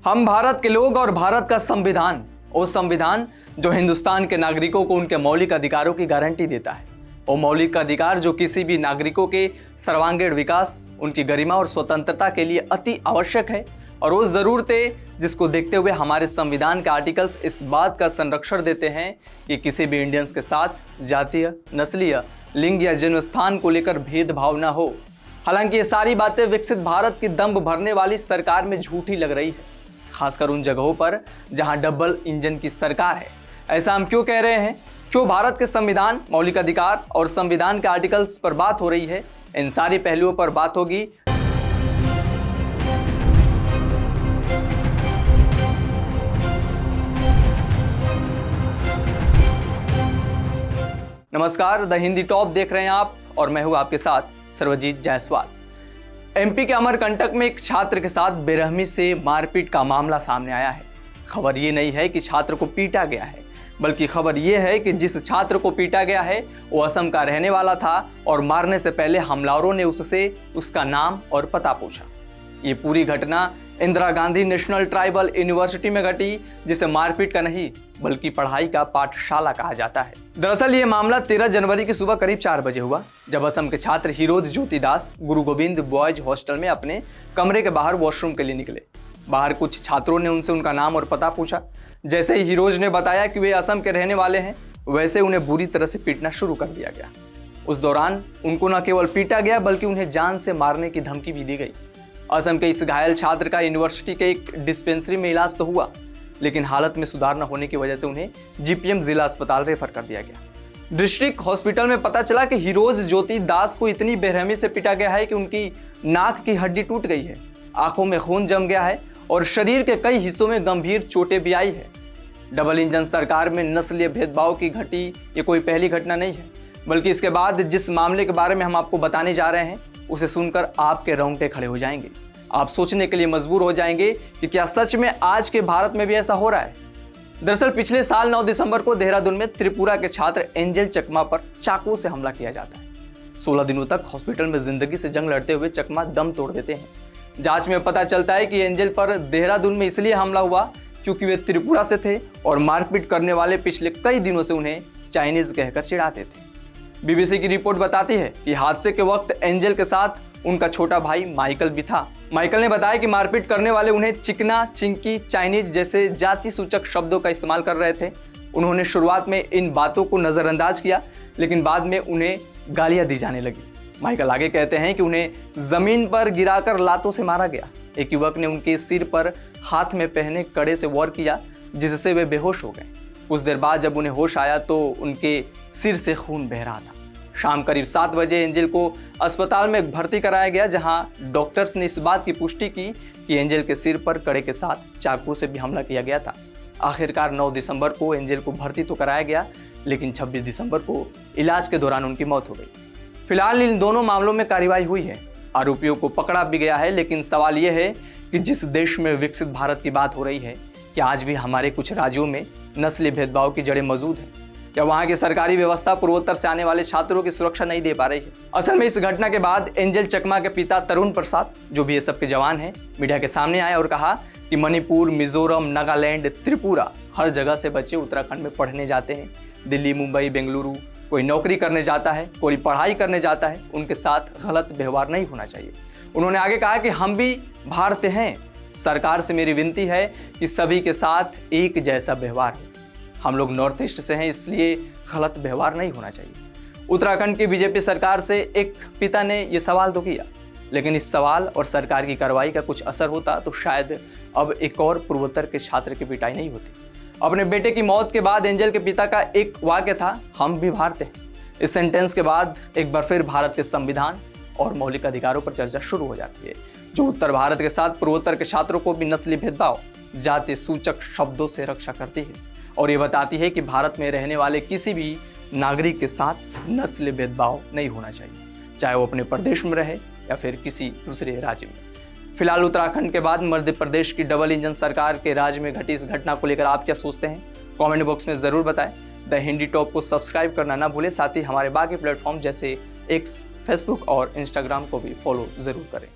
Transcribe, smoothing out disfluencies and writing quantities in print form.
हम भारत के लोग और भारत का संविधान, वो संविधान जो हिंदुस्तान के नागरिकों को उनके मौलिक अधिकारों की गारंटी देता है। वो मौलिक अधिकार जो किसी भी नागरिकों के सर्वांगीण विकास, उनकी गरिमा और स्वतंत्रता के लिए अति आवश्यक है। और वो ज़रूरतें जिसको देखते हुए हमारे संविधान के आर्टिकल्स इस बात का संरक्षण देते हैं कि किसी भी इंडियंस के साथ जातीय, नस्लीय, लिंग या जन्म स्थान को लेकर भेदभाव न हो। हालांकि ये सारी बातें विकसित भारत की दंभ भरने वाली सरकार में झूठी लग रही है, खासकर उन जगहों पर जहां डबल इंजन की सरकार है। ऐसा हम क्यों कह रहे हैं? क्यों भारत के संविधान, मौलिक अधिकार और संविधान के आर्टिकल्स पर बात हो रही है? इन सारे पहलुओं पर बात होगी। नमस्कार, द हिंदी टॉप देख रहे हैं आप और मैं हूं आपके साथ सर्वजीत जायसवाल। एमपी के अमरकंटक में एक छात्र के साथ बेरहमी से मारपीट का मामला सामने आया है। खबर ये नहीं है कि छात्र को पीटा गया है, बल्कि खबर ये है कि जिस छात्र को पीटा गया है वो असम का रहने वाला था और मारने से पहले हमलावरों ने उससे उसका नाम और पता पूछा। ये पूरी घटना Indira Gandhi national tribal university में घटी, जिसे मारपीट का नहीं बल्कि पढ़ाई का पाठशाला कहा जाता है। दरअसल ये मामला 13 जनवरी की सुबह करीब 4 बजे हुआ, जब असम के छात्र हीरोज ज्योति दास गुरु गोविंद बॉयज हॉस्टल में अपने कमरे के बाहर वॉशरूम के लिए निकले। बाहर कुछ छात्रों ने उनसे उनका नाम और पता पूछा। जैसे ही हीरोज ने बताया कि वे असम के रहने वाले हैं, वैसे उन्हें बुरी तरह से पीटना शुरू कर दिया गया। उस दौरान उनको न केवल पीटा गया बल्कि उन्हें जान से मारने की धमकी भी दी गई। असम के इस घायल छात्र का यूनिवर्सिटी के एक डिस्पेंसरी में इलाज तो हुआ, लेकिन हालत में सुधार न होने की वजह से उन्हें जीपीएम जिला अस्पताल रेफर कर दिया गया। डिस्ट्रिक्ट हॉस्पिटल में पता चला कि हीरोज ज्योति दास को इतनी बेरहमी से पीटा गया है कि उनकी नाक की हड्डी टूट गई है, आंखों में खून जम गया है और शरीर के कई हिस्सों में गंभीर चोटें भी आई है। डबल इंजन सरकार में नस्लीय भेदभाव की घटी ये कोई पहली घटना नहीं है, बल्कि इसके बाद जिस मामले के बारे में हम आपको बताने जा रहे हैं उसे सुनकर आपके रोंगटे खड़े हो जाएंगे। आप सोचने के लिए मजबूर हो जाएंगे कि क्या सच में आज के भारत में भी ऐसा हो रहा है। दरअसल पिछले साल 9 दिसंबर को देहरादून में त्रिपुरा के छात्र एंजल चकमा पर चाकू से हमला किया जाता है। 16 दिनों तक हॉस्पिटल में जिंदगी से जंग लड़ते हुए चकमा दम तोड़ देते हैं। जांच में पता चलता है कि एंजल पर देहरादून में इसलिए हमला हुआ क्योंकि वे त्रिपुरा से थे और मारपीट करने वाले पिछले कई दिनों से उन्हें चाइनीज कहकर चिढ़ाते थे। बीबीसी की रिपोर्ट बताती है कि हादसे के वक्त एंजल के साथ उनका छोटा भाई माइकल भी था। माइकल ने बताया कि मारपीट करने वाले उन्हें चिकना, चिंकी, चाइनीज जैसे जाति सूचक शब्दों का इस्तेमाल कर रहे थे। उन्होंने शुरुआत में इन बातों को नजरअंदाज किया, लेकिन बाद में उन्हें गालियां दी जाने लगी। माइकल आगे कहते हैं कि उन्हें जमीन पर गिराकर लातों से मारा गया। एक युवक ने उनके सिर पर हाथ में पहने कड़े से वार किया, जिससे वे बेहोश हो गए। कुछ देर बाद जब उन्हें होश आया तो उनके सिर से खून बह रहा था। शाम करीब 7 बजे एंजल को अस्पताल में भर्ती कराया गया, जहां डॉक्टर्स ने इस बात की पुष्टि की कि एंजल के सिर पर कड़े के साथ चाकू से भी हमला किया गया था। आखिरकार 9 दिसंबर को एंजल को भर्ती तो कराया गया, लेकिन 26 दिसंबर को इलाज के दौरान उनकी मौत हो गई। फिलहाल इन दोनों मामलों में कार्रवाई हुई है, आरोपियों को पकड़ा भी गया है, लेकिन सवाल यह है कि जिस देश में विकसित भारत की बात हो रही है, क्या आज भी हमारे कुछ राज्यों में नस्लीय भेदभाव की जड़ें मौजूद हैं? क्या वहां की सरकारी व्यवस्था पूर्वोत्तर से आने वाले छात्रों की सुरक्षा नहीं दे पा रही है? असल में इस घटना के बाद एंजल चकमा के पिता तरुण प्रसाद, जो बीएसएफ के जवान हैं, मीडिया के सामने आए और कहा कि मणिपुर, मिजोरम, नागालैंड, त्रिपुरा, हर जगह से बच्चे उत्तराखंड में पढ़ने जाते हैं। दिल्ली, मुंबई, बेंगलुरु, कोई नौकरी करने जाता है, कोई पढ़ाई करने जाता है, उनके साथ गलत व्यवहार नहीं होना चाहिए। उन्होंने आगे कहा कि हम भी भारतीय हैं, सरकार से मेरी विनती है कि सभी के साथ एक जैसा व्यवहार हो। हम लोग नॉर्थ ईस्ट से हैं, इसलिए गलत व्यवहार नहीं होना चाहिए। उत्तराखंड की बीजेपी सरकार से एक पिता ने यह सवाल तो किया, लेकिन इस सवाल और सरकार की कार्रवाई का कुछ असर होता तो शायद अब एक और पूर्वोत्तर के छात्र की पिटाई नहीं होती। अपने बेटे की मौत के बाद एंजल के पिता का एक वाक्य था, हम भी भारतीय हैं। इस सेंटेंस के बाद एक बार फिर भारत के संविधान और मौलिक अधिकारों पर चर्चा शुरू हो जाती है, जो उत्तर भारत के साथ पूर्वोत्तर के छात्रों को भी नस्लीय भेदभाव, जाति सूचक शब्दों से रक्षा करती है और ये बताती है कि भारत में रहने वाले किसी भी नागरिक के साथ नस्लीय भेदभाव नहीं होना चाहिए, चाहे वो अपने प्रदेश में रहे या फिर किसी दूसरे राज्य में। फिलहाल उत्तराखंड के बाद मध्य प्रदेश की डबल इंजन सरकार के राज्य में घटी इस घटना को लेकर आप क्या सोचते हैं? कमेंट बॉक्स में जरूर बताएं। द हिंदी टॉप को सब्सक्राइब करना ना भूलें, साथ ही हमारे बाकी प्लेटफॉर्म जैसे एक्स, फेसबुक और इंस्टाग्राम को भी फॉलो जरूर करें।